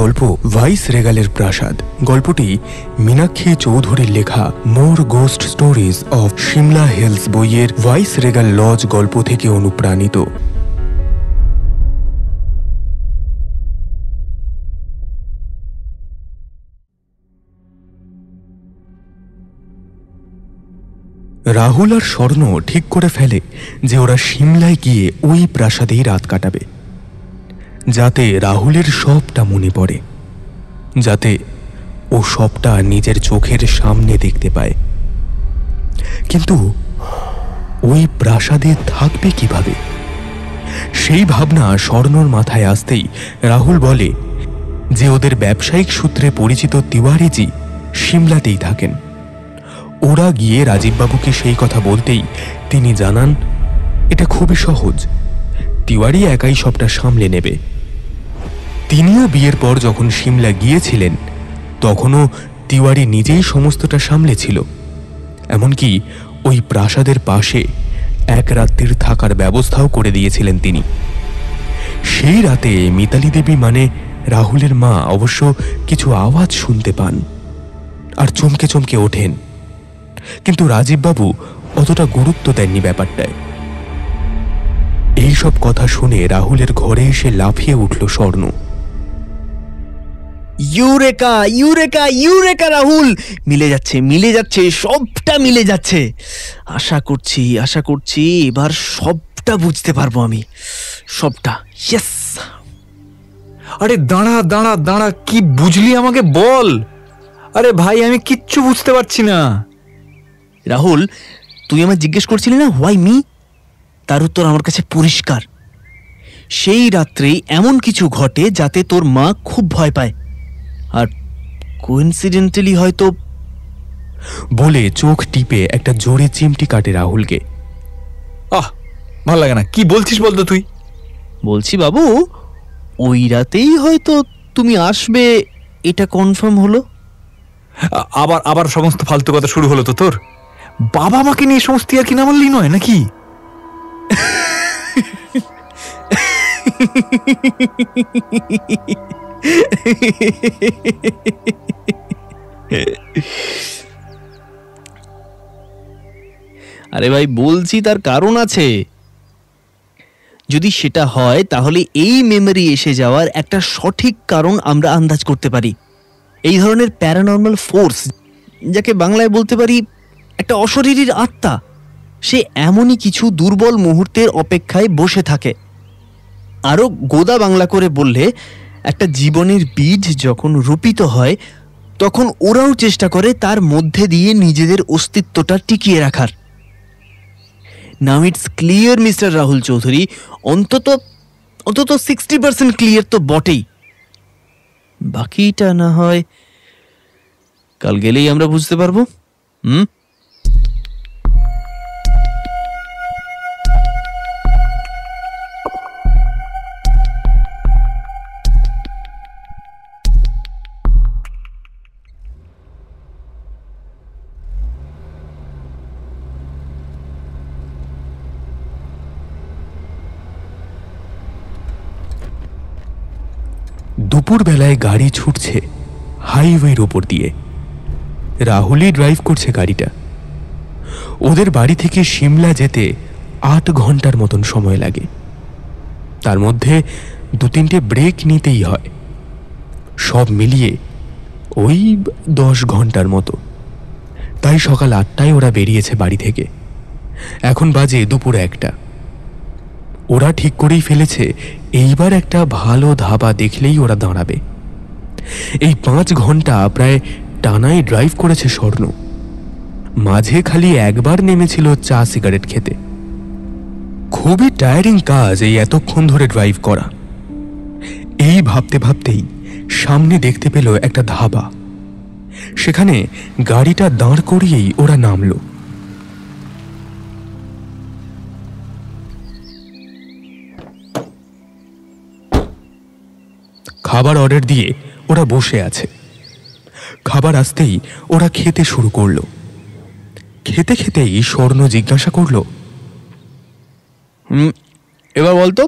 গল্প ভাইস রেগালের প্রাসাদ। গল্পটি মীনাক্ষী চৌধুরীর লেখা more ghost stories of Simla hills বইয়ের ভাইস রেগাল লজ গল্প থেকে অনুপ্রাণিত। রাহুল আর স্বর্ণ ঠিক করে ফেলে যে ওরা সিমলায় গিয়ে ওই প্রাসাদেই রাত কাটাবে, যাতে রাহুলের সবটা মনে পড়ে, যাতে ও সবটা নিজের চোখের সামনে দেখতে পায়। কিন্তু ওই প্রাসাদে থাকবে কিভাবে? সেই ভাবনা স্বর্ণর মাথায় আসতেই রাহুল বলে যে ওদের ব্যবসায়িক সূত্রে পরিচিত তিওয়ারিজি সিমলাতেই থাকেন। ওরা গিয়ে রাজীববাবুকে সেই কথা বলতেই তিনি জানান এটা খুবই সহজ, তিওয়ারি একাই সবটা সামলে নেবে। তিনিও বিয়ের পর যখন সিমলা গিয়েছিলেন তখনও তিওয়ারি নিজেই সমস্তটা সামলেছিল। এমনকি ওই প্রাসাদের পাশে এক রাত্রির থাকার ব্যবস্থাও করে দিয়েছিলেন তিনি। সেই রাতে মিতালি দেবী মানে রাহুলের মা অবশ্য কিছু আওয়াজ শুনতে পান আর চমকে চমকে ওঠেন, কিন্তু রাজীববাবু অতটা গুরুত্ব দেননি ব্যাপারটায়। এইসব কথা শুনে রাহুলের ঘরে এসে লাফিয়ে উঠল স্বর্ণ। ইউরেকা ইউরেকা ইউরেকা রাহুল, মিলে যাচ্ছে, সবটা মিলে যাচ্ছে। আশা করছি এবার সবটা বুঝতে পারবো আমি, সবটা। ইয়েস। আরে দাঁড়া দাঁড়া দাঁড়া, কি বুঝলি আমাকে বল। আরে ভাই, আমি কিচ্ছু বুঝতে পারছি না। রাহুল, তুই আমায় জিজ্ঞেস করছিলি না হোয়াই মি, তার উত্তর আমার কাছে পরিষ্কার। সেই রাত্রেই এমন কিছু ঘটে যাতে তোর মা খুব ভয় পায়, আর কোইন্সিডেন্টালি হয়তো। বলে চোখ টিপে একটা জোরে চিমটি কাটে রাহুলকে। ভালো লাগে না, কি বলছিস বলতো তুই? বলছি বাবু, ওই রাতেই হয়তো তুমি আসবে, এটা কনফার্ম হলো। আবার আবার সমস্ত ফালতু কথা শুরু হলো তো তোর? বাবা মাকে নিয়ে সমস্ত আর কি না বললি নয় নাকি? আরে ভাই, বলছি তার কারণ আছে। যদি সেটা হয় তাহলে এই মেমরি এসে যাওয়ার একটা সঠিক কারণ আমরা আন্দাজ করতে পারি। এই ধরনের প্যারানর্মাল ফোর্স, যাকে বাংলায় বলতে পারি একটা অশরীরীর আত্মা, সে এমনই কিছু দুর্বল মুহূর্তের অপেক্ষায় বসে থাকে। আরো গোদা বাংলা করে বললে, একটা জীবনের বীজ যখন রোপিত হয় তখন ওরাও চেষ্টা করে তার মধ্যে দিয়ে নিজেদের অস্তিত্বটা টিকিয়ে রাখার। Now it's clear mister Rahul Chowdhury, অন্তত 60% ক্লিয়ার তো বটেই। বাকিটা না হয় কাল গেলেই আমরা বুঝতে পারবো। দুপুরবেলায় গাড়ি ছুটছে হাইওয়ের ওপর দিয়ে। রাহুলই ড্রাইভ করছে গাড়িটা। ওদের বাড়ি থেকে সিমলা যেতে 8 ঘন্টার মতন সময় লাগে। তার মধ্যে 2-3টে ব্রেক নিতেই হয়। সব মিলিয়ে ওই 10 ঘন্টার মতো। তাই সকাল 8টায় ওরা বেরিয়েছে বাড়ি থেকে। এখন বাজে দুপুর 1টা। ওরা ঠিক করেই ফেলেছে এইবার একটা ভালো ধাবা দেখলেই ওরা দাঁড়াবে। এই 5 ঘন্টা প্রায় টানাই ড্রাইভ করেছে স্বর্ণ। মাঝে খালি একবার নেমেছিল চা সিগারেট খেতে। খুবই টায়ারিং কাজ এই এতক্ষণ ধরে ড্রাইভ করা। এই ভাবতে ভাবতেই সামনে দেখতে পেল একটা ধাবা। সেখানে গাড়িটা দাঁড় করিয়েই ওরা নামলো। খাবার অর্ডার দিয়ে ওরা বসে আছে। খাবার আসতেই ওরা খেতে শুরু করলো। খেতে খেতেই স্বর্ণ জিজ্ঞাসা করলো, এবার বলতো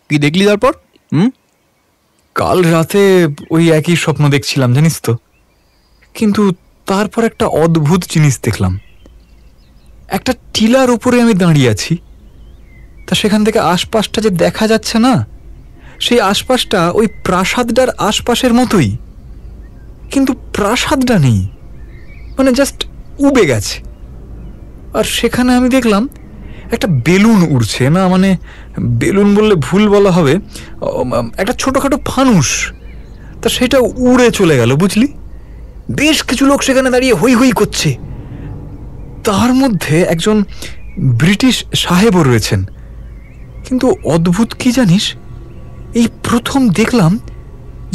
কি দেখলি তারপর? কাল রাতে ওই একই স্বপ্ন দেখছিলাম জানিস তো, কিন্তু তারপর একটা অদ্ভুত জিনিস দেখলাম। একটা টিলার উপরে আমি দাঁড়িয়ে আছি, তা সেখান থেকে আশপাশটা যে দেখা যাচ্ছে না, সেই আশপাশটা ওই প্রাসাদটার আশপাশের মতোই, কিন্তু প্রাসাদটা নেই, মানে জাস্ট উবে গেছে। আর সেখানে আমি দেখলাম একটা বেলুন উড়ছে, না মানে বেলুন বললে ভুল বলা হবে, একটা ছোটখাটো ফানুস, তা সেটা উড়ে চলে গেল বুঝলি। বেশ কিছু লোক সেখানে দাঁড়িয়ে হই হই করছে, তার মধ্যে একজন ব্রিটিশ সাহেবও রয়েছেন। কিন্তু অদ্ভুত কি জানিস, এই প্রথম দেখলাম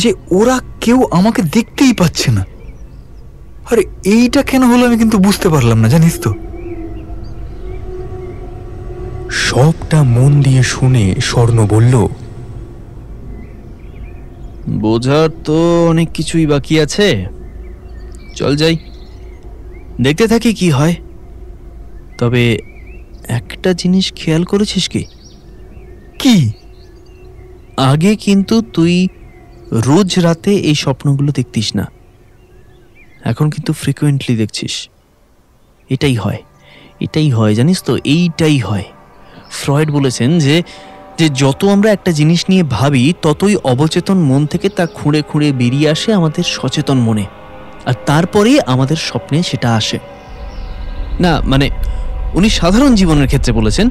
যে ওরা কেউ আমাকে দেখতেই পাচ্ছে না। আরে এইটা কেন হলো আমি কিন্তু বুঝতে পারলাম না জানিস তো। সবটা মন দিয়ে শুনে স্বর্ণ বলল, বোঝার তো অনেক কিছুই বাকি আছে, চল যাই, দেখতে থাকি কি হয়। তবে একটা জিনিস খেয়াল করেছিস কি? কি? আগে কিন্তু তুই রোজ রাতে এই স্বপ্নগুলো দেখতিস না, এখন কিন্তু ফ্রিকুয়েন্টলি দেখছিস। এটাই হয় জানিস তো, এইটাই হয়। ফ্রয়েড বলেছেন যে যত আমরা একটা জিনিস নিয়ে ভাবি, ততই অবচেতন মন থেকে তা খুঁড়ে খুঁড়ে বেরিয়ে আসে আমাদের সচেতন মনে, আর তারপরেই আমাদের স্বপ্নে সেটা আসে। না মানে উনি সাধারণ জীবনের ক্ষেত্রে বলেছেন,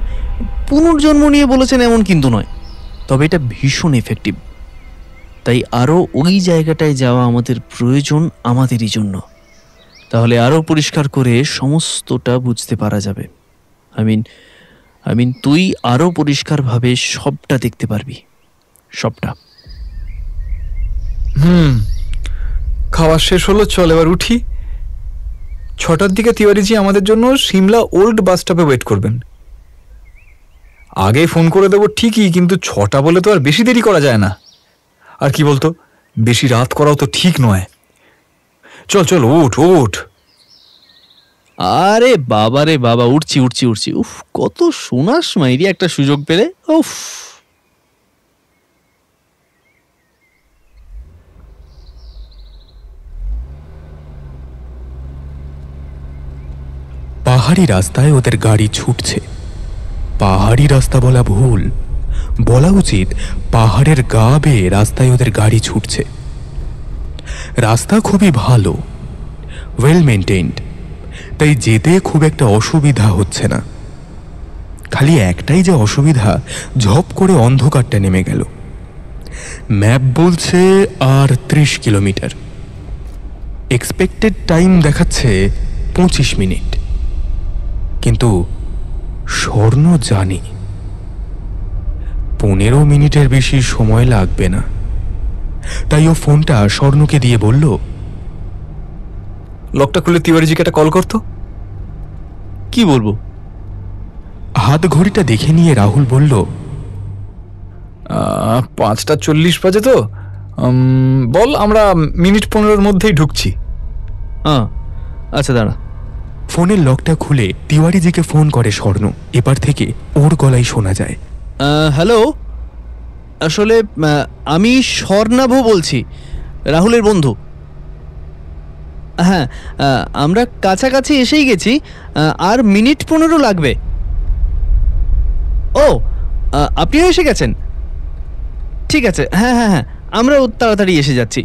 পুনর্জন্ম নিয়ে বলেছেন এমন কিন্তু নয়, তবে এটা ভীষণ এফেক্টিভ। তাই আরও ওই জায়গাটায় যাওয়া আমাদের প্রয়োজন, আমাদেরই জন্য। তাহলে আরও পরিষ্কার করে সমস্তটা বুঝতে পারা যাবে। আই মিন তুই আরও পরিষ্কারভাবে সবটা দেখতে পারবি, সবটা। খাওয়া শেষ হলো, চল এবার উঠি। 6টার দিকে তিওয়ারিজি আমাদের জন্য সিমলা ওল্ড বাস স্টপে ওয়েট করবেন। আগে ফোন করে দেবো ঠিকই, কিন্তু 6টা বলে তো আর বেশি দেরি করা যায় না। আর কি বলতো, বেশি রাত করাও তো ঠিক নয়। চল চল ওঠ ওঠ। আরে বাবা রে বাবা, উঠছি। উফ, কত শোনাস মাইরি একটা সুযোগ পেলে। উফ, পাহাড়ি রাস্তায় ওদের গাড়ি ছুটছে। পাহাড়ি রাস্তা বলা ভুল, বলা উচিত পাহাড়ের গা বেয়ে রাস্তায় ওদের গাড়ি ছুটছে। রাস্তা খুবই ভালো, ওয়েল মেনটেইনড, তাই যেতে খুব একটা অসুবিধা হচ্ছে না। খালি একটাই যে অসুবিধা, ঝপ করে অন্ধকারটা নেমে গেল। ম্যাপ বলছে আর 30 কিলোমিটার, এক্সপেক্টেড টাইম দেখাচ্ছে 25 মিনিট, কিন্তু স্বর্ণ জানি 15 মিনিটের বেশি সময় লাগবে না। তাই ও ফোনটা স্বর্ণকে দিয়ে বলল, লকটা খুলে তিওয়ারিজিকে একটা কল করতো। কি বলবো? হাত ঘড়িটা দেখে নিয়ে রাহুল বলল, 5:40 বাজে তো, বল আমরা মিনিট 15-এর মধ্যেই ঢুকছি। আচ্ছা দাঁড়া। ফোনের লকটা খুলে তিওয়ারিজিকে ফোন করে স্বর্ণ। এবার থেকে ওর গলায় শোনা যায়, হ্যালো, আসলে আমি স্বর্ণাভ বলছি, রাহুলের বন্ধু। হ্যাঁ, আমরা কাছাকাছি এসেই গেছি, আর মিনিট 15 লাগবে। ও, আপনিও এসে গেছেন? ঠিক আছে, হ্যাঁ, আমরাও তাড়াতাড়ি এসে যাচ্ছি।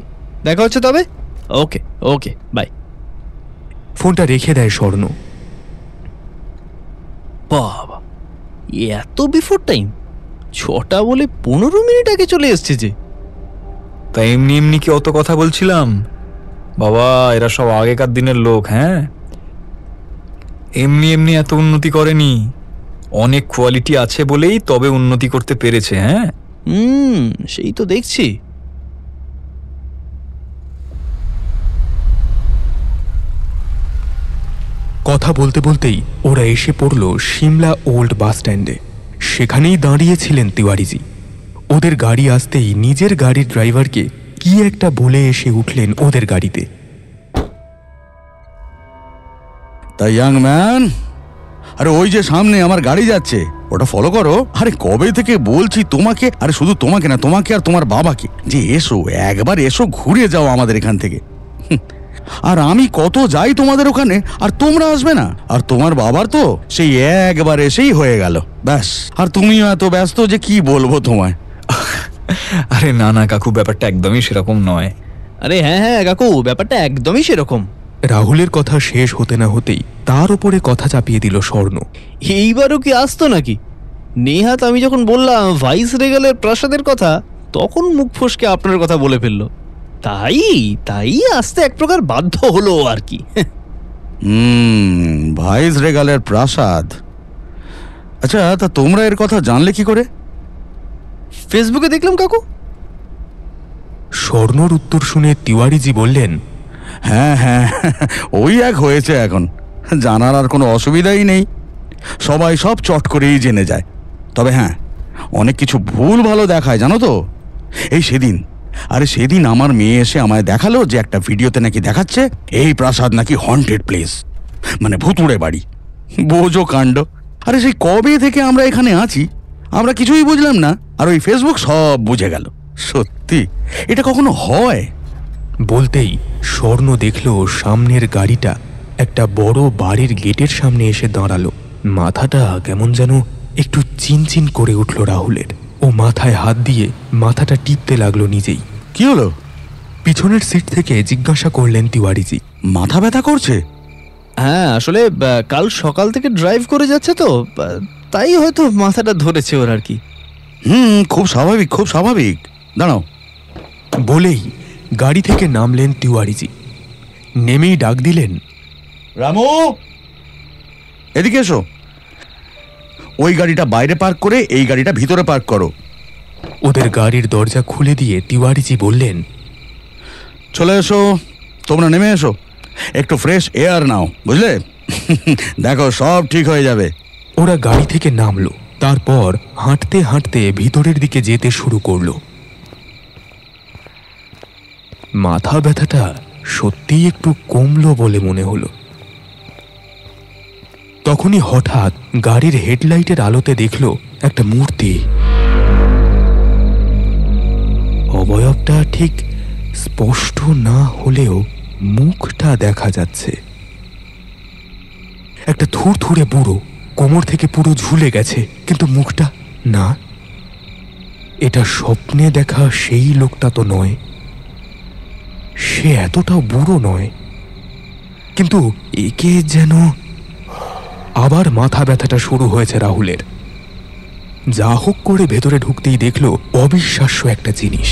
দেখা হচ্ছে তবে। ওকে, বাই। ফোনটা রেখে দেয় স্বর্ণ। বাবা, এত বিফোর টাইম, 6টা বলে 15 মিনিট আগে চলে এসছে যে। তাই এমনি কি অত কথা বলছিলাম? বাবা, এরা সব আগেকার দিনের লোক। হ্যাঁ, এমনি এত উন্নতি করেনি, অনেক কোয়ালিটি আছে বলেই তবে উন্নতি করতে পেরেছে। হ্যাঁ, সেই তো দেখছি। কথা বলতে বলতেই ওরা এসে পড়ল সিমলা ওল্ড বাস স্ট্যান্ডে। সেখানেই দাঁড়িয়েছিলেন তিওয়ারিজি। ওদের গাড়ি আসতেই নিজের গাড়ির ড্রাইভারকে কি একটা বলে এসে উঠলেন ওদের গাড়িতে। তা ইয়াং ম্যান, আরে ওই যে সামনে আমার গাড়ি যাচ্ছে, ওটা ফলো করো। আরে কবে থেকে বলছি তোমাকে, আরে শুধু তোমাকে না, তোমাকে আর তোমার বাবাকে, যে এসো একবার, এসো ঘুরে যাও আমাদের এখান থেকে। আর আমি কত যাই তোমাদের ওখানে, আর তোমরা আসবে না। আর তোমার বাবার তো সেই একবার এসেই হয়ে গেল, ব্যাস। আর তুমিও এত ব্যস্ত যে কি বলবো তোমায়। আরে না না কাকু, ব্যাপারটা একদমই সেরকম নয়। আরে হ্যাঁ হ্যাঁ কাকু, ব্যাপারটা একদমই সেরকম। রাহুলের কথা শেষ হতে না হতেই তার উপরে কথা চাপিয়ে দিল স্বর্ণ। এইবারও কি আসতো নাকি? নেহাত আমি যখন বললাম ভাইস রেগালের প্রাসাদের কথা, তখন মুখ ফসকে আপনার কথা বলে ফেললো। তাই তাই আসতে এক প্রকার বাধ্য হলো আর কি। ভাইস রেগালের প্রাসাদ। আচ্ছা, তা তোমরা এর কথা জানলে কি করে? ফেসবুকে দেখলাম কাকু। স্বর্ণর উত্তর শুনে তিওয়ারিজি বললেন, হ্যাঁ হ্যাঁ, ওই এক হয়েছে এখন, জানার আর কোনো অসুবিধাই নেই। সবাই সব চট করেই জেনে যায়। তবে হ্যাঁ, অনেক কিছু ভুল ভালো দেখায় জানো তো। এই সেদিন আমার মেয়ে এসে আমায় দেখালো যে একটা ভিডিওতে নাকি দেখাচ্ছে এই প্রাসাদ নাকি হন্টেড প্লেস, মানে ভুতুড়ে বাড়ি। বোঝো কাণ্ড। আরে সেই কবে থেকে আমরা এখানে আছি, আমরা কিছুই বুঝলাম না, আর ওই ফেসবুক সব বুঝে গেল। সত্যি এটা কখনো হয়? বলতেই স্বর্ণ দেখল সামনের গাড়িটা একটা বড় বাড়ির গেটের সামনে এসে দাঁড়ালো। মাথাটা কেমন যেন একটু চিনচিন করে উঠল রাহুলের। ও মাথায় হাত দিয়ে মাথাটা টিপতে লাগলো নিজেই। কি হলো? পিছনের সিট থেকে জিজ্ঞাসা করলেন তিওয়ারিজি। মাথা ব্যথা করছে? হ্যাঁ, আসলে কাল সকাল থেকে ড্রাইভ করে যাচ্ছে তো, তাই হয়তো মাথাটা ধরেছে ওর আর কি। খুব স্বাভাবিক, খুব স্বাভাবিক। দাঁড়াও। বলেই গাড়ি থেকে নামলেন তিওয়ারিজি। নেমেই ডাক দিলেন, রামু, এদিকে এসো। ওই গাড়িটা বাইরে পার্ক করে এই গাড়িটা ভিতরে পার্ক করো। ওদের গাড়ির দরজা খুলে দিয়ে তিওয়ারিজি বললেন, চলে এসো, তোমরা নেমে এসো, একটু ফ্রেশ এয়ার নাও, বুঝলে? দেখো সব ঠিক হয়ে যাবে। ওরা গাড়ি থেকে নামলো। তারপর হাঁটতে হাঁটতে ভিতরের দিকে যেতে শুরু করলো। মাথা ব্যথাটা সত্যিই একটু কমলো বলে মনে হলো। তখনই হঠাৎ গাড়ির হেডলাইটের আলোতে দেখলো একটা মূর্তি। অবয়বটা ঠিক স্পষ্ট না হলেও মুখটা দেখা যাচ্ছে। একটা থুরথুরে বুড়ো, কোমর থেকে পুরো ঝুলে গেছে, কিন্তু মুখটা না। এটা স্বপ্নে দেখা সেই লোকটা তো নয়, সে এতটাও বুড়ো নয়, কিন্তু একে যেন। আবার মাথা ব্যথাটা শুরু হয়েছে রাহুলের। যা হোক করে ভেতরে ঢুকতেই দেখলো অবিশ্বাস্য একটা জিনিস।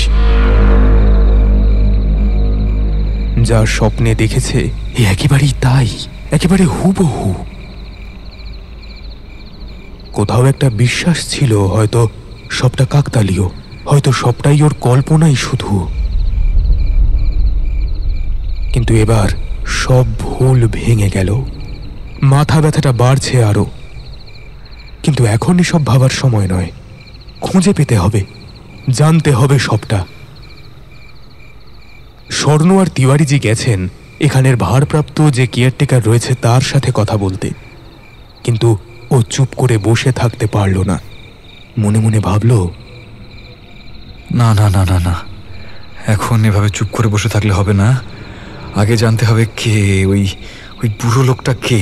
যা স্বপ্নে দেখেছে একেবারেই তাই, একেবারে হুবহু। কোথাও একটা বিশ্বাস ছিল হয়তো সবটা কাকতালীয়, হয়তো সবটাই ওর কল্পনাই শুধু। কিন্তু এবার সব ভুল ভেঙে গেল। মাথা ব্যথাটা বাড়ছে আরো, কিন্তু এখন এসব ভাবার সময় নয়। খুঁজে পেতে হবে, জানতে হবে সবটা। স্বর্ণ আর তিওয়ারিজি গেছেন এখানের ভারপ্রাপ্ত যে কেয়ারটেকার রয়েছে তার সাথে কথা বলতে, কিন্তু ও চুপ করে বসে থাকতে পারল না। মনে মনে ভাবল, না না না না না, এখন এভাবে চুপ করে বসে থাকলে হবে না। আগে জানতে হবে কে ওই ওই বুড়ো লোকটা, কে।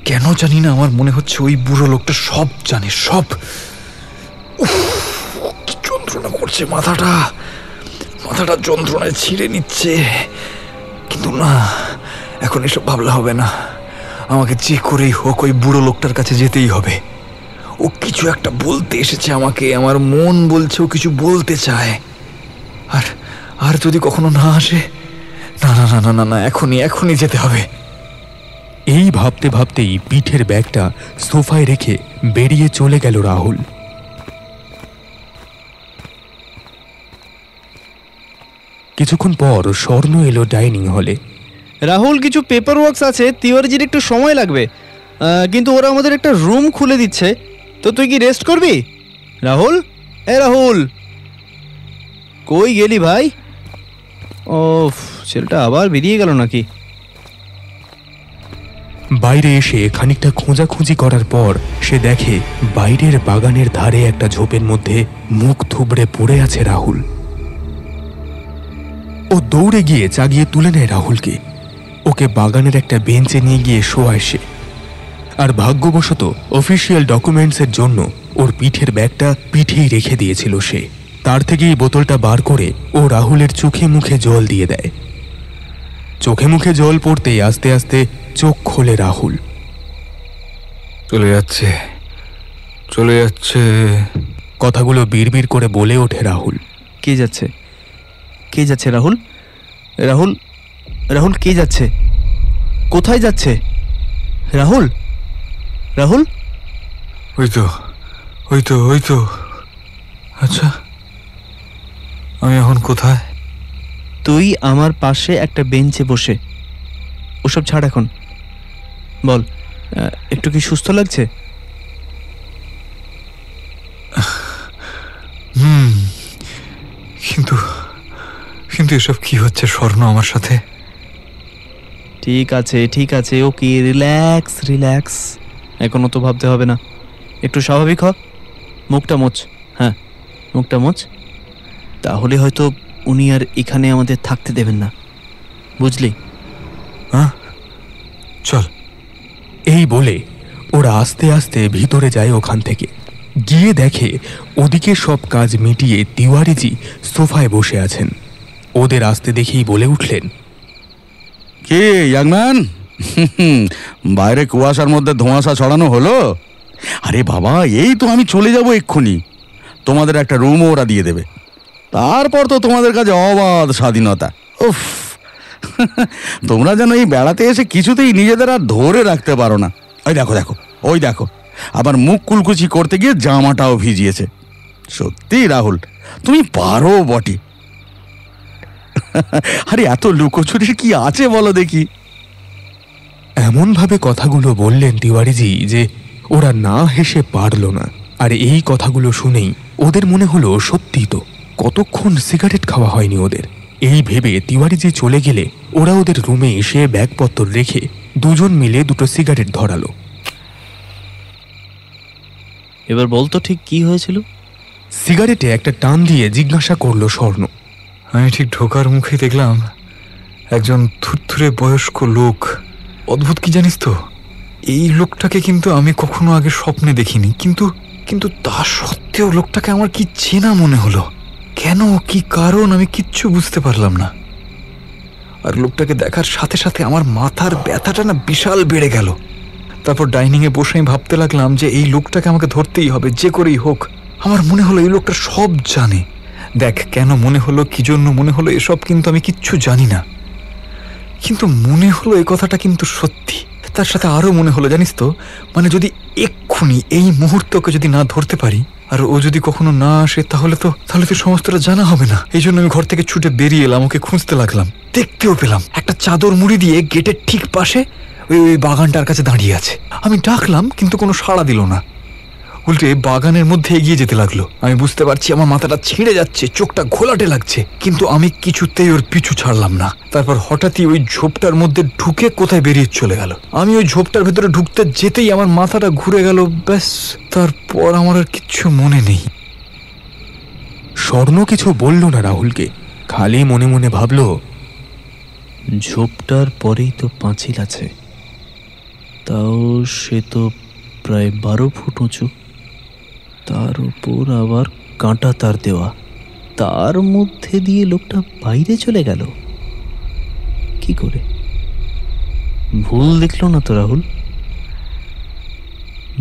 কেন জানি না আমার মনে হচ্ছে ওই বুড়ো লোকটা সব জানে, সব। কি যন্ত্রণা করছে মাথাটা, মাথাটা যন্ত্রণায় ছিঁড়ে নিচ্ছে। কিন্তু না, এখন এসব ভাবলে হবে না। আমাকে যে করেই হোক ওই বুড়ো লোকটার কাছে যেতেই হবে। ও কিছু একটা বলতে এসেছে আমাকে, আমার মন বলছে ও কিছু বলতে চায়। আর আর যদি কখনো না আসে, না না না না না না, এখনই যেতে হবে। এই ভাবতে ভাবতেই পিঠের ব্যাগটা সোফায় রেখে বেরিয়ে চলে গেল রাহুল। কিছুক্ষণ পর স্বর্ণ এলো ডাইনিং হলে। রাহুল, কিছু পেপার ওয়ার্কস আছে, তিওয়ারিজির একটু সময় লাগবে, কিন্তু ওরা আমাদের একটা রুম খুলে দিচ্ছে। তো তুই কি রেস্ট করবি? রাহুল, রাহুল, কই গেলি ভাই? ও, ছেলেটা আবার বেরিয়ে গেল নাকি? বাইরে এসে খানিকটা খোঁজাখুঁজি করার পর সে দেখে বাইরের বাগানের ধারে একটা ঝোপের মধ্যে মুখ থুবড়ে পড়ে আছে রাহুল। ও দৌড়ে গিয়ে চাগিয়ে তুলে নেয় রাহুলকে। ওকে বাগানের একটা বেঞ্চে নিয়ে গিয়ে শোয়ায় সে। আর ভাগ্যবশত অফিসিয়াল ডকুমেন্টসের জন্য ওর পিঠের ব্যাগটা পিঠেই রেখে দিয়েছিল সে। তার থেকেই বোতলটা বার করে ও রাহুলের চোখে মুখে জল দিয়ে দেয়। চোখে মুখে জল পড়তেই আস্তে আস্তে চোখ খোলে রাহুল। চলে যাচ্ছে, চলে যাচ্ছে। কথাগুলো বিড়বিড় করে বলে ওঠে রাহুল। কে যাচ্ছে? কে যাচ্ছে রাহুল? রাহুল, রাহুল কে যাচ্ছে? কোথায় যাচ্ছে? রাহুল, রাহুল। ওই তো, ওই তো, ওই তো। আচ্ছা, আমি এখন কোথায়? তুই আমার পাশে একটা বেঞ্চে বসে। ওসব ছাড় এখন, বল একটু কি সুস্থ লাগছে? কিন্তু কিন্তু এসব কি হচ্ছে স্বর্ণ আমার সাথে? ঠিক আছে, ঠিক আছে, ওকে, রিল্যাক্স রিল্যাক্স। এখনো তো ভাবতে হবে না, একটু স্বাভাবিক হ। মুখটা মোচ, হ্যাঁ মুখটা মোচ। তাহলে হয়তো উনি আর এখানে আমাদের থাকতে দেবেন না, বুঝলি? হ্যাঁ, চল। এই বলে ওরা আস্তে আস্তে ভিতরে যায় ওখান থেকে। গিয়ে দেখে ওদিকে সব কাজ মিটিয়ে তিওয়ারিজি সোফায় বসে আছেন। ওদের আসতে দেখেই বলে উঠলেন, কে ইয়াংম্যান, বাইরে কুয়াশার মধ্যে ধোঁয়াশা ছড়ানো হলো? আরে বাবা, এই তো আমি চলে যাব এক্ষুনি। তোমাদের একটা রুমও ওরা দিয়ে দেবে। তারপর তো তোমাদের কাছে অবাধ স্বাধীনতা। উফ, তোমরা যেন এই বেড়াতে এসে কিছুতেই নিজেদের আর ধরে রাখতে পারো না। ওই দেখো দেখো, ওই দেখো, আবার মুখ কুলকুচি করতে গিয়ে জামাটাও ভিজিয়েছে। সত্যি রাহুল, তুমি পারো বটে। আরে এত লুকোচুরির কি আছে বলো দেখি? এমনভাবে কথাগুলো বললেন তিওয়ারিজি যে ওরা না হেসে পারল না। আর এই কথাগুলো শুনেই ওদের মনে হলো সত্যি তো, কতক্ষণ সিগারেট খাওয়া হয়নি ওদের। এই ভেবে তিওয়ারিজি চলে গেলে ওরা ওদের রুমে এসে ব্যাগপত্র রেখে দুজন মিলে দুটো সিগারেট ধরালো। এবার বলতো ঠিক কি হয়েছিল? সিগারেটে একটা টান দিয়ে জিজ্ঞাসা করলো স্বর্ণ। আমি ঠিক ঢোকার মুখেই দেখলাম একজন থুরথুরে বয়স্ক লোক। অদ্ভুত কি জানিস তো, এই লোকটাকে কিন্তু আমি কখনো আগে স্বপ্নে দেখিনি, কিন্তু কিন্তু তা সত্ত্বেও লোকটাকে আমার কি চেনা মনে হলো। কেন, কি কারণ, আমি কিচ্ছু বুঝতে পারলাম না। আর লোকটাকে দেখার সাথে সাথে আমার মাথার ব্যথাটা না বিশাল বেড়ে গেল। তারপর ডাইনিংয়ে বসে আমি ভাবতে লাগলাম যে এই লোকটাকে আমাকে ধরতেই হবে, যে করেই হোক। আমার মনে হলো এই লোকটা সব জানে। দেখ, কেন মনে হলো, কি জন্য মনে হলো, এসব কিন্তু আমি কিচ্ছু জানি না, কিন্তু মনে হলো এই কথাটা কিন্তু সত্যি। তার সাথে আরো মনে হলো, জানিস তো, মানে যদি এক্ষুনি এই মুহূর্তকে যদি না ধরতে পারি আর ও যদি কখনো না আসে, তাহলে তো সমস্তটা জানা হবে না। এই জন্য আমি ঘর থেকে ছুটে বেরিয়ে এলাম, ওকে খুঁজতে লাগলাম। দেখতেও পেলাম একটা চাদর মুড়ি দিয়ে গেটের ঠিক পাশে ওই বাগানটার কাছে দাঁড়িয়ে আছে। আমি ডাকলাম কিন্তু কোনো সাড়া দিল না, উল্টে বাগানের মধ্যে এগিয়ে যেতে লাগলো। আমি বুঝতে পারছি আমার মাথাটা ছিঁড়ে যাচ্ছে, চোখটা ঘোলাটে লাগছে, কিন্তু আমি কিছুতেই ওর পিছু ছাড়লাম না। তারপর হঠাৎই ওই ঝোপটার মধ্যে ঢুকে কোথায় বেরিয়ে চলে গেল। আমি ওই ঝোপটার ভেতরে ঢুকতে যেতেই আমার মাথাটা ঘুরে গেল, ব্যাস। তারপর আমার আর কিচ্ছু মনে নেই। স্বর্ণ কিছু বলল না রাহুলকে, খালি মনে মনে ভাবল, ঝোপটার পরেই তো পাঁচিল আছে, তাও সে তো প্রায় 12 ফুট উঁচু, তার উপর আবার কাঁটা তার দেওয়া, তার মধ্যে দিয়ে লোকটা বাইরে চলে গেল কি করে? ভুল দেখলো না তো রাহুল?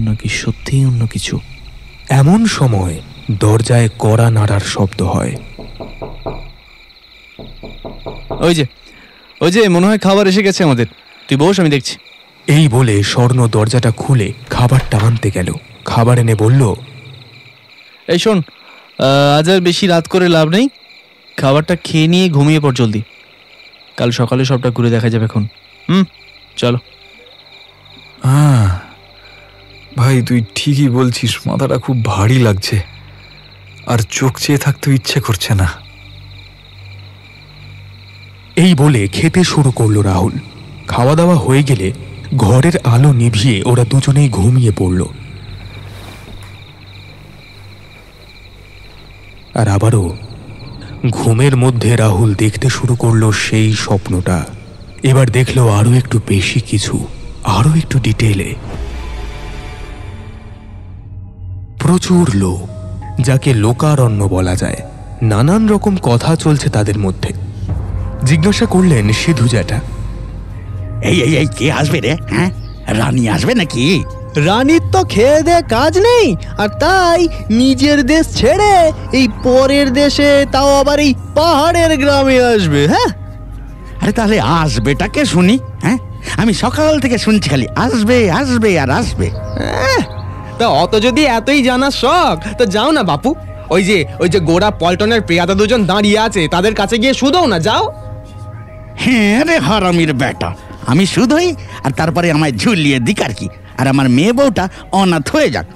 নাকি সত্যিই অন্য কিছু? এমন সময় দরজায় কড়া নাড়ার শব্দ হয়। ওই যে মনে হয় খাবার এসে গেছে আমাদের, তুই বস, আমি দেখছি। এই বলে স্বর্ণ দরজাটা খুলে খাবারটা আনতে গেল। খাবার এনে বলল, এই শোন, আজ আর বেশি রাত করে লাভ নেই, খাবারটা খেয়ে নিয়ে ঘুমিয়ে পড় জলদি, কাল সকালে সবটা ঘুরে দেখা যাবে এখন। চলো। হ্যাঁ ভাই, তুই ঠিকই বলছিস, মাথাটা খুব ভারী লাগছে আর চোখ চেয়ে থাকতে ইচ্ছে করছে না। এই বলে খেতে শুরু করলো রাহুল। খাওয়া দাওয়া হয়ে গেলে ঘরের আলো নিভিয়ে ওরা দুজনেই ঘুমিয়ে পড়ল। আর আবারও ঘুমের মধ্যে রাহুল দেখতে শুরু করলো সেই স্বপ্নটা। এবার দেখলো আরো একটু বেশি কিছু, আরো একটু ডিটেলে। প্রচুর লোক, যাকে লোকারণ্য বলা যায়, নানান রকম কথা চলছে তাদের মধ্যে। জিজ্ঞাসা করলেন সিধু জ্যাঠা, এই এই এই কে আসবে রে? হ্যাঁ, রানী আসবে নাকি? রানীর তো খেয়ে দে কাজ নেই, আর তাই নিজের দেশ ছেড়ে এই পরের দেশে, তাও আবার এই পাহাড়ের গ্রামে আসবে। হ্যাঁ, আরে তাহলে আসবেটাকে শুনি। হ্যাঁ, আমি সকাল থেকে শুনছি খালি আসবে আসবে আর আসবে। তা অত যদি এতই জানার শখ, তো যাও না বাপু, ওই যে গোড়া পল্টনের পেয়াদা দুজন দাঁড়িয়ে আছে, তাদের কাছে গিয়ে শুধোও না, যাও। হ্যাঁ রে হারামির বেটা, আমি শুধুই, আর তারপরে আমায় ঝুলিয়ে দিক আর কি, আর আমার মেয়ে বউটা অনাথ হয়ে যাক।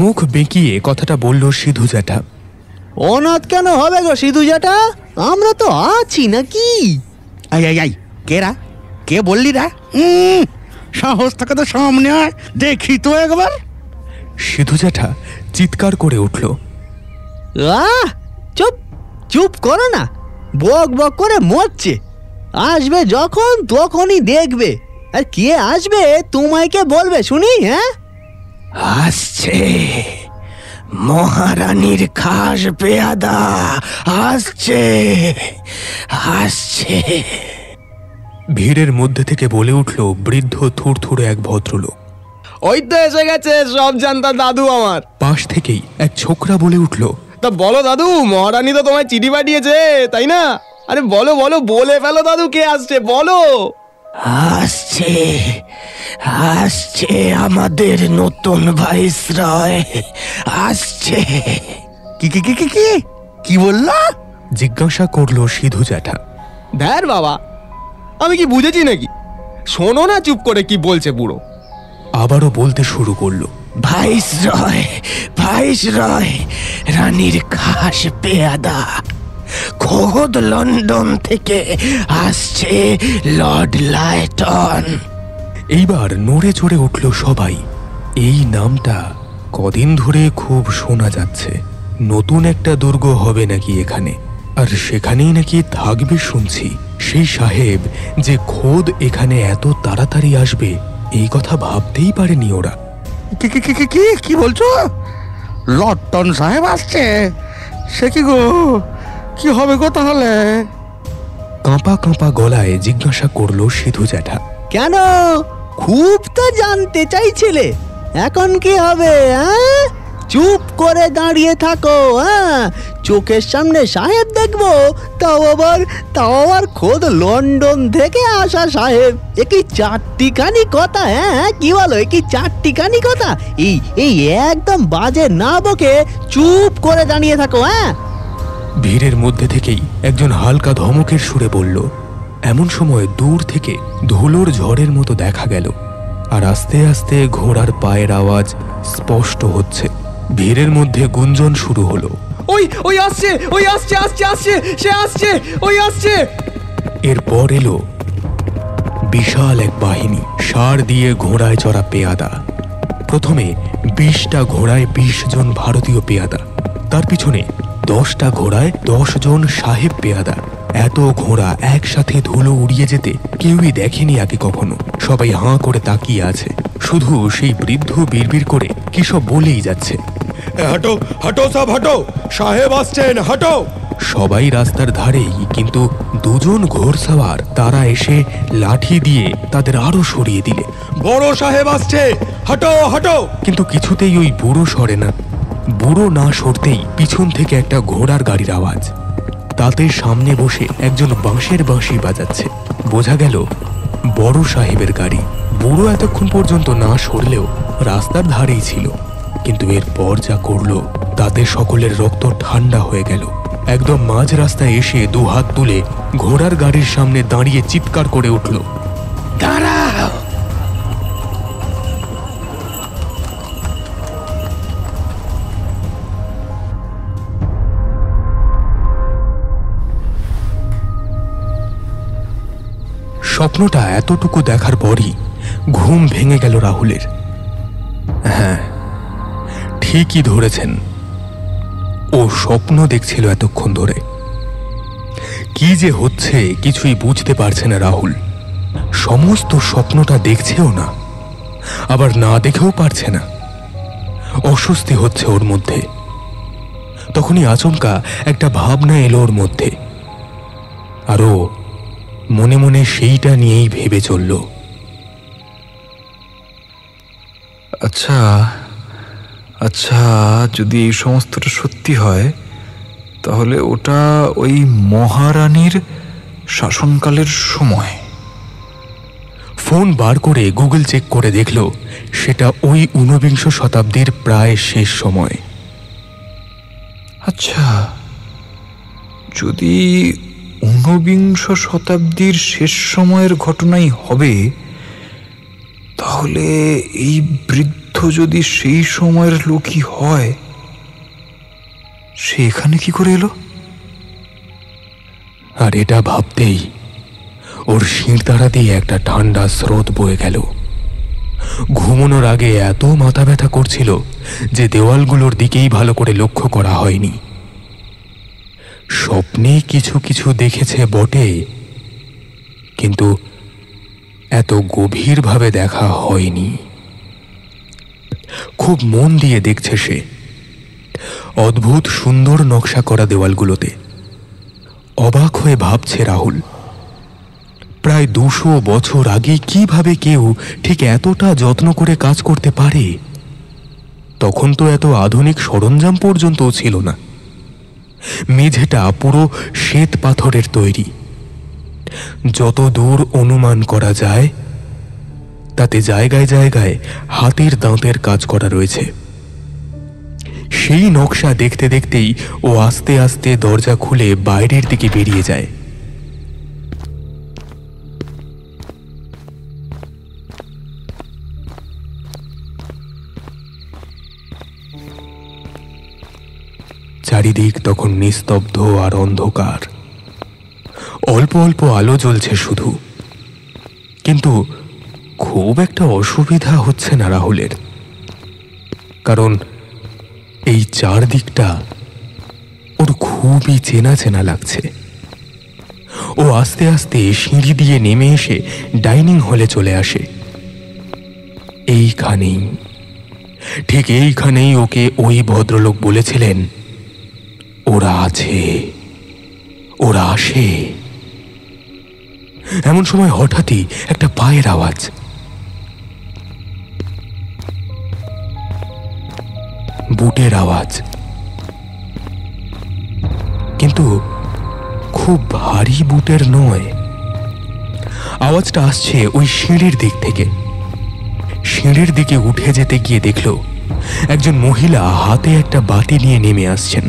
মুখ বেঁকিয়ে কথাটা বলল সিধু জ্যাঠা। অনাথ কেন হবে গো সিধু জ্যাঠা, আমরা তো আছি নাকি? আই আই আই, কেরা? কে বললি রা? সাহস থাকে তো সামনে আয়, দেখি তো একবার। সিধু জ্যাঠা চিৎকার করে উঠল, চুপ চুপ করো না, বক বক করে মরছে। আসবে যখন তখনই দেখবে। আর কে আসবে তোমায় কে বলবে শুনি? হ্যাঁ, আসছে মহারানীর খাস পেয়াদা, আসছে আসছে। ভিড়ের মধ্যে থেকে বলে উঠল বৃদ্ধ থুরথুরে এক ভদ্রলোক। ওই তো এসে গেছে সব জানতা দাদু আমার। পাশ থেকেই এক ছোকরা বলে উঠল, তা বলো দাদু, মহারানী তো তোমায় চিঠি পাঠিয়েছে, তাই না? আরে বলো বলো, বলে ফেলো দাদু, কে আসছে বলো। আসছে আসছে আমাদের নতুন ভাইসরয় আসছে। কি কি কি কি কি কি বললা? জিজ্ঞাসা করলো সিধু জ্যাঠা। ধ্যার বাবা, আমি কি বুঝেছি নাকি? শোনো না চুপ করে কি বলছে বুড়ো। আবারও বলতে শুরু করলো, ভাইসরয় ভাইসরয়, রানীর খাস পেয়াদা, খোদ লন্ডন থেকে আসছে লর্ড লাইটন। এইবার নড়ে চড়ে উঠল সবাই। এই নামটা কদিন ধরে খুব শোনা যাচ্ছে। নতুন একটা দুর্গ হবে নাকি এখানে, আর সেখানেই নাকি থাকবে শুনছি। সেই সাহেব যে খোদ এখানে এত তাড়াতাড়ি আসবে, এই কথা ভাবতেই পারেনি ওরা। কি কি কি কি কি কি বলছো? লটন সাহেব আসছে? সে কি গো, কি হবে গো তাহলে? কাঁপা কাঁপা গলায় জিজ্ঞাসা করলো সিধু জ্যাঠা। কেন, খুব তো জানতে চাইছিলে, এখন কি হবে? হ্যাঁ, চুপ করে দাঁড়িয়ে থাকো। হ্যাঁ, চোখের সামনে সাহেব দেখবো, তাও আবার খোদ লন্ডন থেকে আসা সাহেব। এ কি চারটিখানি কথা? হ্যাঁ, কি বলো, এ কি চারটিখানি কথা? এই একদম বাজে না বকে চুপ করে দাঁড়িয়ে থাকো। হ্যাঁ। ভিড়ের মধ্যে থেকেই একজন হালকা ধমকের সুরে বলল। এমন সময় দূর থেকে ধুলোর ঝড়ের মতো দেখা গেল, আর আস্তে আস্তে ঘোড়ার পায়ের আওয়াজ স্পষ্ট হচ্ছে। ভিড়ের মধ্যে গুঞ্জন শুরু হলো, ওই আসছে, ওই আসছে আসছে আসছে, সে আসছে, ওই আসছে। এরপর এলো বিশাল এক বাহিনী, ষাঁড় দিয়ে ঘোড়ায় চড়া পেয়াদা। প্রথমে 20টা ঘোড়ায় 20 জন ভারতীয় পেয়াদা, তার পিছনে 10টা ঘোড়ায় 10 জন সাহেব পেয়াদা। এত ঘোড়া একসাথে ধুলো উড়িয়ে যেতে কেউই দেখেনি আগে কখনো। সবাই হাঁ করে তাকিয়ে আছে, শুধু সেই বৃদ্ধ বিড়বিড় করে কি সব বলেই যাচ্ছে। হটো হটো সব হটো, সাহেব আসছেন, হটো। সবাই রাস্তার ধারেই, কিন্তু দুজন ঘোড়সাওয়ার তারা এসে লাঠি দিয়ে তাদের আরো সরিয়ে দিলে। বড় সাহেব আসছে, হটো হটো। কিন্তু কিছুতেই ওই বুড়ো সরে না। বুড়ো না সরতেই পিছন থেকে একটা ঘোড়ার গাড়ির আওয়াজ, তাতে সামনে বসে একজন বাঁশের বাঁশি বাজাচ্ছে। বোঝা গেল বড় সাহেবের গাড়ি। বুড়ো এতক্ষণ পর্যন্ত না সরলেও রাস্তার ধারেই ছিল, কিন্তু এরপর যা করলো তাতে সকলের রক্ত ঠান্ডা হয়ে গেল। একদম মাঝ রাস্তায় এসে দুহাত তুলে ঘোড়ার গাড়ির সামনে দাঁড়িয়ে চিৎকার করে উঠল, দাঁড়াও। সব স্বপ্নটা এতটুকু দেখার পরই ঘুম ভেঙে গেল রাহুলের। হ্যাঁ, ঠিকই ধরেছেন, ও স্বপ্ন দেখছিল এতক্ষণ ধরে। কি যে হচ্ছে কিছুই বুঝতে পারছে না রাহুল। সমস্ত স্বপ্নটা দেখছেও না, আবার না দেখেও পারছে না। অস্বস্তি হচ্ছে ওর মধ্যে। তখনই আচমকা একটা ভাবনা এলো ওর মধ্যে, আর ও মনে মনে সেইটা নিয়েই ভেবে চলল। আচ্ছা আচ্ছা, যদি এই সমস্তটা সত্যি হয় তাহলে ওটা ওই মহারানীর শাসনকালের সময়। ফোন বার করে গুগল চেক করে দেখল সেটা ওই ঊনবিংশ শতাব্দীর প্রায় শেষ সময়। আচ্ছা, যদি ঊনবিংশ শতাব্দীর শেষ সময়ের ঘটনাই হবে, তাহলে এই বৃদ্ধ যদি সেই সময়ের লোকই হয়, সে এখানে কি করে এলো? আর এটা ভাবতেই ওর শিরদাঁড়া দিয়ে একটা ঠান্ডা স্রোত বয়ে গেল। ঘুমানোর আগে এত মাথা ব্যথা করছিল যে দেওয়ালগুলোর দিকেই ভালো করে লক্ষ্য করা হয়নি। স্বপ্নে কিছু কিছু দেখেছে বটে, কিন্তু এত গভীরভাবে দেখা হয়নি। খুব মন দিয়ে দেখছে সে। অদ্ভুত সুন্দর নকশা করা দেওয়ালগুলোতে অবাক হয়ে ভাবছে রাহুল, প্রায় 200 বছর আগে কিভাবে কেউ ঠিক এতটা যত্ন করে কাজ করতে পারে? তখন তো এত আধুনিক সরঞ্জাম পর্যন্তও ছিল না। মেঝেটা পুরো শ্বেত পাথরের তৈরি। যত দূর অনুমান করা যায় তাতে জায়গায় জায়গায় হাতের দাঁতের কাজ করা রয়েছে। সেই নকশা দেখতে দেখতেই ও আস্তে আস্তে দরজা খুলে বাইরের দিকে বেরিয়ে যায়। চারিদিক তখন নিস্তব্ধ আর অন্ধকার। অল্প অল্প আলো জ্বলছে শুধু, কিন্তু খুব একটা অসুবিধা হচ্ছে না রাহুলের, কারণ এই চারদিকটা ওর খুবই চেনা চেনা লাগছে। ও আস্তে আস্তে সিঁড়ি দিয়ে নেমে এসে ডাইনিং হলে চলে আসে। এইখানেই, ঠিক এইখানেই ওকে ওই ভদ্রলোক বলেছিলেন ওরা আছে, ওরা আসে। এমন সময় হঠাৎই একটা পায়ের আওয়াজ। বুটের আওয়াজ, কিন্তু খুব ভারী বুটের নয়। আওয়াজটা আসছে ওই সিঁড়ির দিক থেকে। সিঁড়ির দিকে উঠে যেতে গিয়ে দেখল একজন মহিলা হাতে একটা বাটি নিয়ে নেমে আসছেন।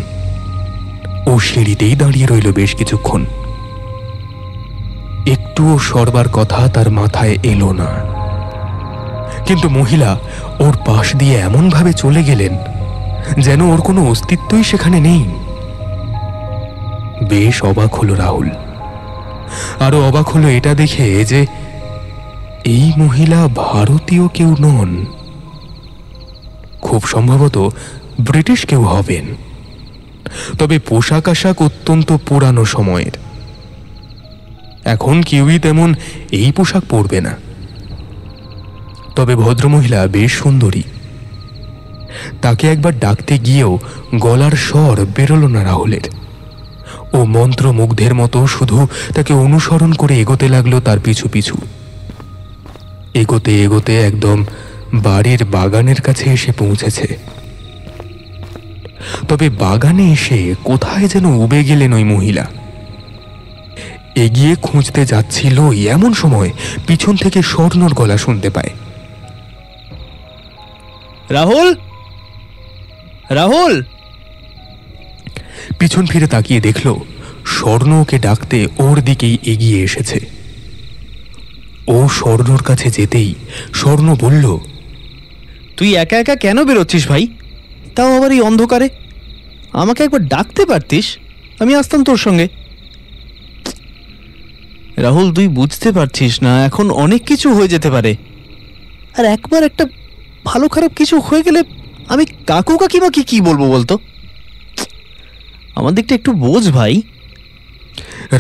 ও সিঁড়িতেই দাঁড়িয়ে রইল বেশ কিছুক্ষণ। একটুও সরবার কথা তার মাথায় এলো না, কিন্তু মহিলা ওর পাশ দিয়ে এমন ভাবে চলে গেলেন যেন ওর কোনো অস্তিত্বই সেখানে নেই। বেশ অবাক হলো রাহুল। আরো অবাক হলো এটা দেখে যে এই মহিলা ভারতীয় কেউ নন, খুব সম্ভবত ব্রিটিশ কেউ হবেন। তবে পোশাক আশাক অত্যন্ত পুরানো সময়ের। এখন কেউই তেমন এই পোশাক পরবে না। তবে ভদ্রমহিলা বেশ সুন্দরী। তাকে একবার ডাকতে গিয়েও গলার স্বর বেরোল না রাহুলের। ও মন্ত্রমুগ্ধের মতো শুধু তাকে অনুসরণ করে এগোতে লাগলো তার পিছু পিছু। এগোতে এগোতে একদম বাড়ির বাগানের কাছে এসে পৌঁছেছে। তবে বাগানে এসে কোথায় যেন উবে গেলেন ওই মহিলা। এগিয়ে খুঁজতে যাচ্ছিল এমন সময় পিছন থেকে স্বর্ণর গলা শুনতে পায়। রাহুল, রাহুল! পিছন ফিরে তাকিয়ে দেখল স্বর্ণ ওকে ডাকতে ওর দিকেই এগিয়ে এসেছে। ও স্বর্ণর কাছে যেতেই স্বর্ণ বলল, তুই একা একা কেন বেরোচ্ছিস ভাই? তাও আবার এই অন্ধকারে? আমাকে একবার ডাকতে পারতিস, আমি আসতাম তোর সঙ্গে। রাহুল, তুই বুঝতে পারছিস না, এখন অনেক কিছু হয়ে যেতে পারে। আর একবার একটা ভালো খারাপ কিছু হয়ে গেলে আমি কাকু কাকিমাকে কি বলবো বলতো? আমার দিকটা একটু বোঝ ভাই।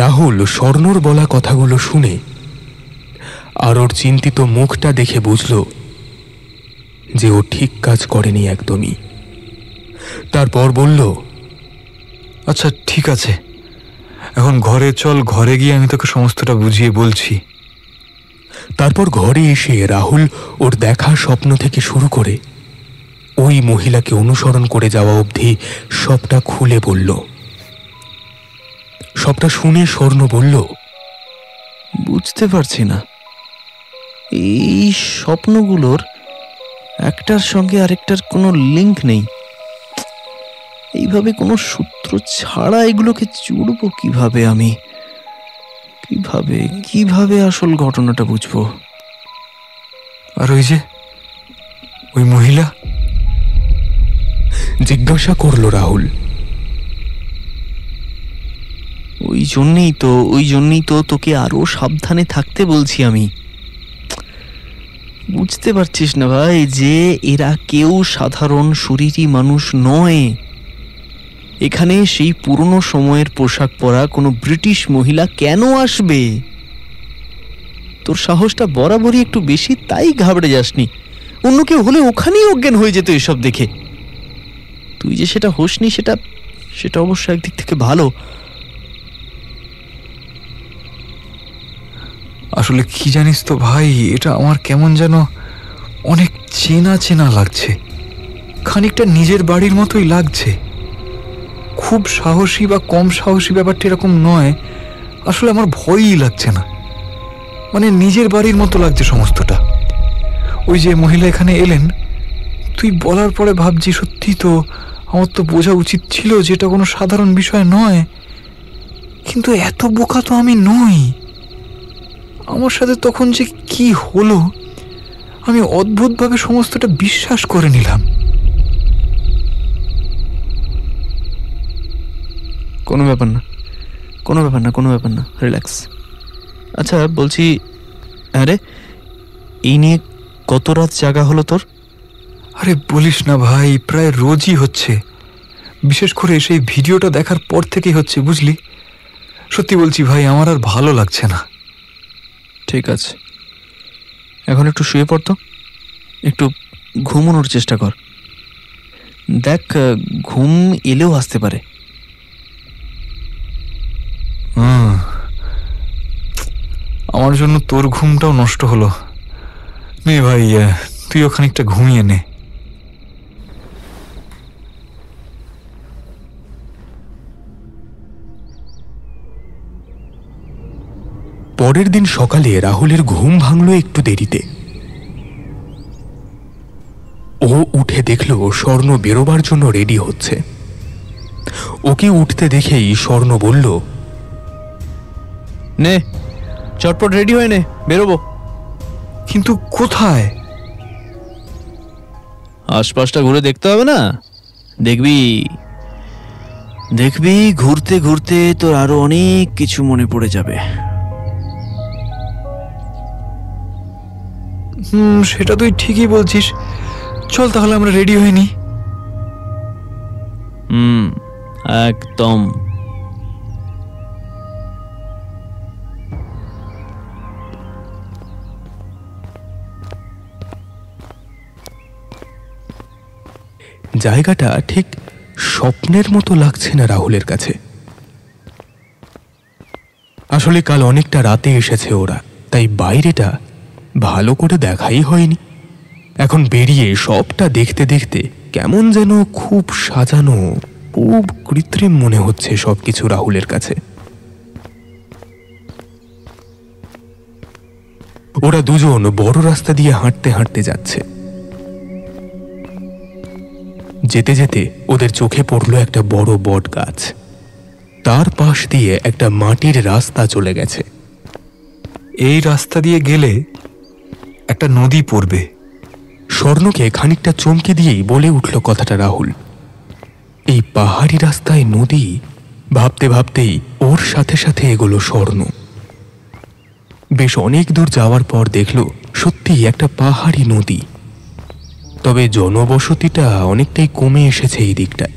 রাহুল স্বর্ণর বলা কথাগুলো শুনে আর ওর চিন্তিত মুখটা দেখে বুঝল যে ও ঠিক কাজ করেনি একদমই। তারপর বলল, আচ্ছা ঠিক আছে, এখন ঘরে চল, ঘরে গিয়ে আমি তোকে সমস্তটা বুঝিয়ে বলছি। তারপর ঘরে এসে রাহুল ওর দেখা স্বপ্ন থেকে শুরু করে ওই মহিলাকে অনুসরণ করে যাওয়া অবধি সবটা খুলে বলল। সবটা শুনে স্বর্ণ বলল, বুঝতে পারছি না, এই স্বপ্নগুলোর একটার সঙ্গে আরেকটার কোনো লিঙ্ক নেই। এইভাবে কোনো সূত্র ছাড়া এগুলোকে জুড়বো কিভাবে আমি? কিভাবে আসল ঘটনাটা বুঝবো? আর ওই মহিলা? জিজ্ঞাসা করল রাহুল। ওই জন্যই তো তোকে আরো সাবধানে থাকতে বলছি আমি। বুঝতে পারছিস না ভাই যে এরা কেউ সাধারণ শরীরী মানুষ নয়। এখানে সেই পুরনো সময়ের পোশাক পরা কোনো ব্রিটিশ মহিলা কেন আসবে? তোর সাহসটা বরাবরই একটু বেশি, তাই ঘাবড়ে যাসনি। অন্য কেউ হলে ওখানেই অজ্ঞান হয়ে যেত এসব দেখে। তুই যে সেটা হোসনি, সেটা অবশ্য একদিক থেকে ভালো। আসলে কি জানিস তো ভাই, এটা আমার কেমন যেন অনেক চেনা চেনা লাগছে, খানিকটা নিজের বাড়ির মতোই লাগছে। খুব সাহসী বা কম সাহসী ব্যাপারটা এরকম নয়, আসলে আমার ভয়ই লাগছে না, মানে নিজের বাড়ির মতো লাগছে সমস্তটা। ওই যে মহিলা এখানে এলেন, তুই বলার পরে ভাবছি সত্যি তো আমার তো বোঝা উচিত ছিল যে এটা কোনো সাধারণ বিষয় নয়, কিন্তু এত বোকা তো আমি নই। আমার সাথে তখন যে কি হলো, আমি অদ্ভুতভাবে সমস্তটা বিশ্বাস করে নিলাম। কোনো ব্যাপার না, রিল্যাক্স। আচ্ছা বলছি, আরে এই নিয়ে কত রাত জাগা হলো তোর? আরে বলিস না ভাই, প্রায় রোজই হচ্ছে, বিশেষ করে সেই ভিডিওটা দেখার পর থেকেই হচ্ছে, বুঝলি। সত্যি বলছি ভাই, আমার আর ভালো লাগছে না। ঠিক আছে, এখন একটু শুয়ে পড়তো, একটু ঘুমানোর চেষ্টা কর। দেখ, ঘুম এলেও আসতে পারে। আমার জন্য তোর ঘুমটাও নষ্ট হলো। নে ভাই, তুইও খানিকটা ঘুমিয়ে নে। পরের দিন সকালে রাহুলের ঘুম ভাঙল একটু দেরিতে। ও উঠে দেখল স্বর্ণ বেরোবার জন্য রেডি হচ্ছে। ওকে উঠতে দেখেই স্বর্ণ বলল, নে চটপট রেডি হয়ে নে, বেরোবো। কিন্তু কোথায়? আশপাশটা ঘুরে দেখতে হবে না? দেখবি ঘুরতে ঘুরতে তোর আরো অনেক কিছু মনে পড়ে যাবে। সেটা তুই ঠিকই বলছিস, চল তাহলে আমরা রেডি হয়ে নি। একদম। জায়গাটা ঠিক স্বপ্নের মতো লাগছে না রাহুলের কাছে। আসলে কাল অনেকটা রাতে এসেছে ওরা, তাই বাইরেটা ভালো করে দেখাই হয়নি। এখন বেরিয়ে সবটা দেখতে দেখতে কেমন যেন খুব সাজানো, খুব কৃত্রিম মনে হচ্ছে সবকিছু রাহুলের কাছে। ওরা দুজন বড় রাস্তা দিয়ে হাঁটতে হাঁটতে যাচ্ছে। যেতে যেতে ওদের চোখে পড়ল একটা বড় বট গাছ। তার পাশ দিয়ে একটা মাটির রাস্তা চলে গেছে। এই রাস্তা দিয়ে গেলে একটা নদী পড়বে। স্বর্ণকে খানিকটা চমকে দিয়েই বলে উঠল কথাটা রাহুল। এই পাহাড়ি রাস্তায় নদী? ভাবতে ভাবতেই ওর সাথে সাথে এগোলো স্বর্ণ। বেশ অনেক দূর যাওয়ার পর দেখল সত্যি একটা পাহাড়ি নদী, তবে জনবসতিটা অনেকটাই কমে এসেছে এই দিকটায়।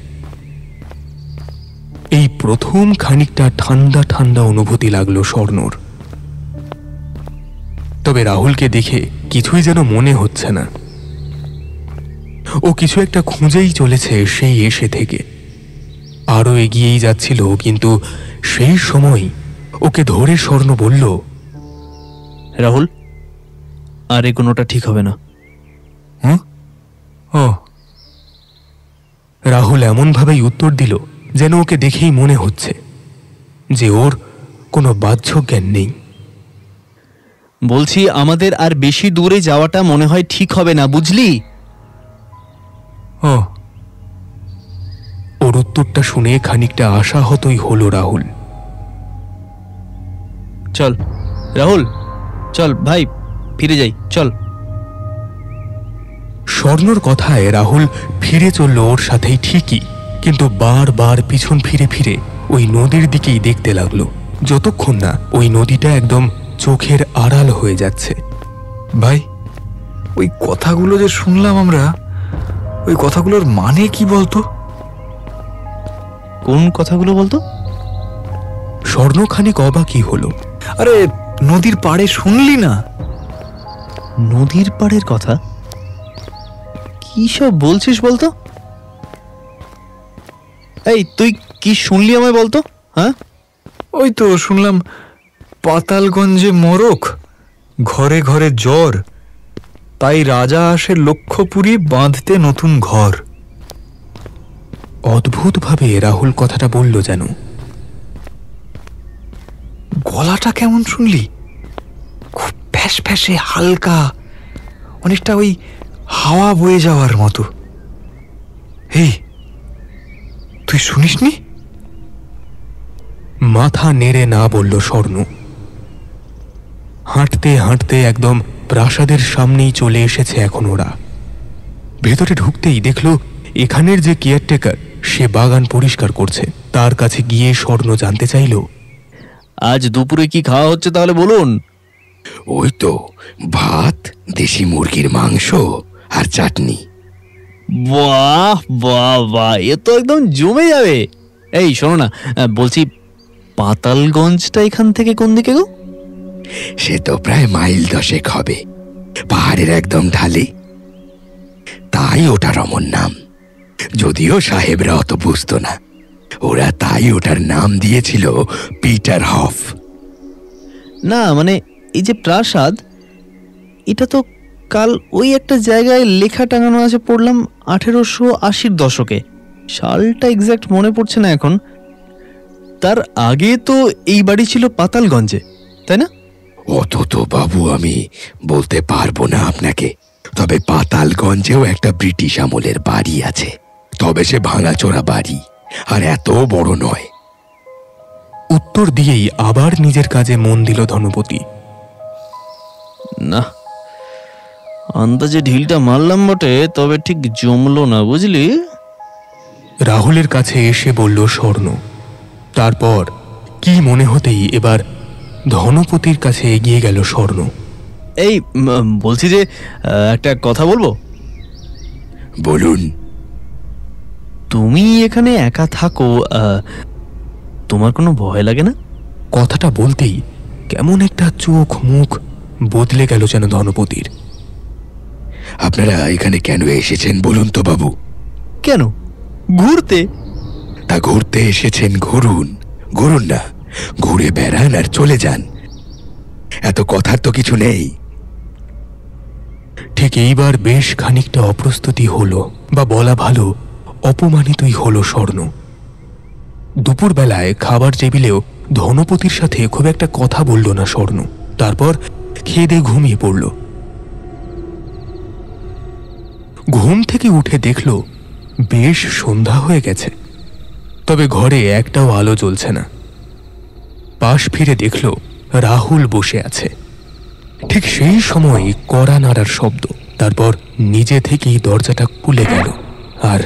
এই প্রথম খানিকটা ঠান্ডা ঠান্ডা অনুভূতি লাগলো স্বর্ণর। তবে রাহুলকে দেখে কিছুই যেন মনে হচ্ছে না। ও কিছু একটা খুঁজেই চলেছে সেই এসে থেকে। আরো এগিয়েই যাচ্ছিল, কিন্তু সেই সময় ওকে ধরে স্বর্ণ বলল, রাহুল, আর এগোনোটা ঠিক হবে না। ও রাহুল এমনভাবেই উত্তর দিল যেন ওকে দেখেই মনে হচ্ছে যে ওর কোনো বাহ্য জ্ঞান নেই। বলছি, আমাদের আর বেশি দূরে যাওয়াটা মনে হয় ঠিক হবে না, বুঝলি? ও ওর উত্তরটা শুনে খানিকটা আশাহতই হলো রাহুল। চল রাহুল, চল ভাই, ফিরে যাই, চল। স্বর্ণর কথায় রাহুল ফিরে চলল ওর সাথেই ঠিকই, কিন্তু বারবার পিছন ফিরে ফিরে ওই নদীর দিকেই দেখতে লাগলো, যতক্ষণ না ওই নদীটা একদম চোখের আড়াল হয়ে যাচ্ছে। ভাই, ওই কথাগুলো যে শুনলাম আমরা, ওই কথাগুলোর মানে কি বলতো? কোন কথাগুলো বলতো? স্বর্ণ খানিক অবাকই হলো। আরে নদীর পাড়ে শুনলি না? নদীর পাড়ের কথা? কি সব বলছিস বলতো? এই, তুই কি শুনলি আমায় বলতো? হ্যাঁ, ওই তো শুনলাম, পাতালগঞ্জে মরক, ঘরে ঘরে জ্বর, তাই রাজা আসে লক্ষ্যপুরী বাঁধতে নতুন ঘর। অদ্ভুতভাবে রাহুল কথাটা বলল যেন। গলাটা কেমন শুনলি? খুব ফ্যাস ফ্যাসে, হালকা, অনেকটা ওই হাওয়া বয়ে যাওয়ার মতো। এই, তুই শুনিসনি? মাথা নেড়ে না বলল স্বর্ণ। হাঁটতে হাঁটতে একদম প্রাসাদের সামনেই চলে এসেছে এখন ওরা। ভেতরে ঢুকতেই দেখল এখানের যে কেয়ারটেকার, সে বাগান পরিষ্কার করছে। তার কাছে গিয়ে স্বর্ণ জানতে চাইল, আজ দুপুরে কি খাওয়া হচ্ছে তাহলে বলুন। ওই তো ভাত, দেশি মুরগির মাংস আর চাটনি। বাহ বাহ বাহ, এ তো একদম জমে যাবে। এই শোনো না, বলছি পাতালগঞ্জটা এখান থেকে কোন দিকে গো? সে তো প্রায় মাইল 10 হবে, পাহাড়ের একদম ঢালে, তাই ওটার অমর নাম। যদিও সাহেবরা অত বুঝতো না, ওরা তাই ওটার নাম দিয়েছিল পিটার হফ। না মানে, এই যে প্রাসাদ, এটা তো কাল ওই একটা জায়গায় লেখা টাঙানো আছে পড়লাম, 1880-র দশকে। সালটা এক্সাক্ট মনে পড়ছে না এখন। তার আগে তো এই বাড়ি ছিল পাতালগঞ্জে, তাই না? অত তো বাবু আমি বলতে পারবো না আপনাকে, তবে পাতালগঞ্জেও একটা ব্রিটিশ আমলের বাড়ি আছে, তবে সে ভাঙাচোরা বাড়ি আর এত বড় নয়। উত্তর দিয়েই আবার নিজের কাজে মন দিল ধনপতি। না, আন্দাজে ঢিলটা মারলাম বটে, তবে ঠিক জমলো না, বুঝলি? রাহুলের কাছে এসে বলল স্বর্ণ। তারপর কি মনে হতেই এবার ধনপতির কাছে এগিয়ে গেল স্বর্ণ। এই বলছি যে, একটা কথা বলবো। বলুন। তুমি এখানে একা থাকো, তোমার কোনো ভয় লাগে না? কথাটা বলতেই কেমন একটা চোখ মুখ বদলে গেল যেন ধনপতির। আপনারা এখানে কেন এসেছেন বলুন তো বাবু? কেন? ঘুরতে। তা ঘুরতে এসেছেন, ঘুরুন। ঘুরুন না, ঘুরে বেড়ান আর চলে যান, এত কথার তো কিছু নেই। ঠিক এইবার বেশ খানিকটা অপ্রস্তুতি হলো, বা বলা ভালো অপমানিতই হলো স্বর্ণ। দুপুরবেলায় খাবার টেবিলেও ধনপতির সাথে খুব একটা কথা বলল না স্বর্ণ। তারপর খেয়ে দিয়ে ঘুমিয়ে পড়ল। ঘুম থেকে উঠে দেখল বেশ সন্ধ্যা হয়ে গেছে, তবে ঘরে একটাও আলো জ্বলছে না। পাশ ফিরে দেখল রাহুল বসে আছে। ঠিক সেই সময় কড়া নাড়ার শব্দ, তারপর নিজে থেকেই দরজাটা খুলে গেল আর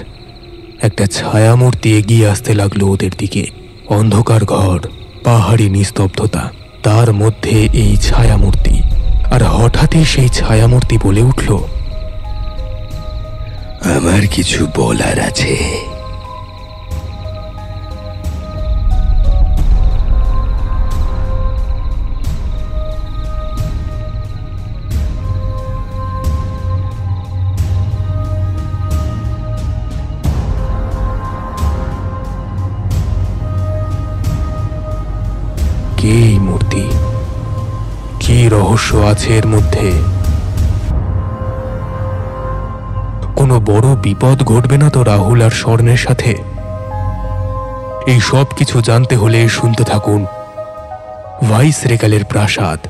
একটা ছায়ামূর্তি এগিয়ে আসতে লাগলো ওদের দিকে। অন্ধকার ঘর, পাহাড়ি নিস্তব্ধতা, তার মধ্যে এই ছায়ামূর্তি। আর হঠাৎই সেই ছায়ামূর্তি বলে উঠল, আমার কিছু বলার আছে। কে এই মূর্তি? কি রহস্য আছে এর মধ্যে? কোনো বড় বিপদ ঘটবে না তো রাহুল আর স্বর্ণের সাথে? এই সব কিছু জানতে হলে শুনতে থাকুন ভাইসরেগালের প্রাসাদ।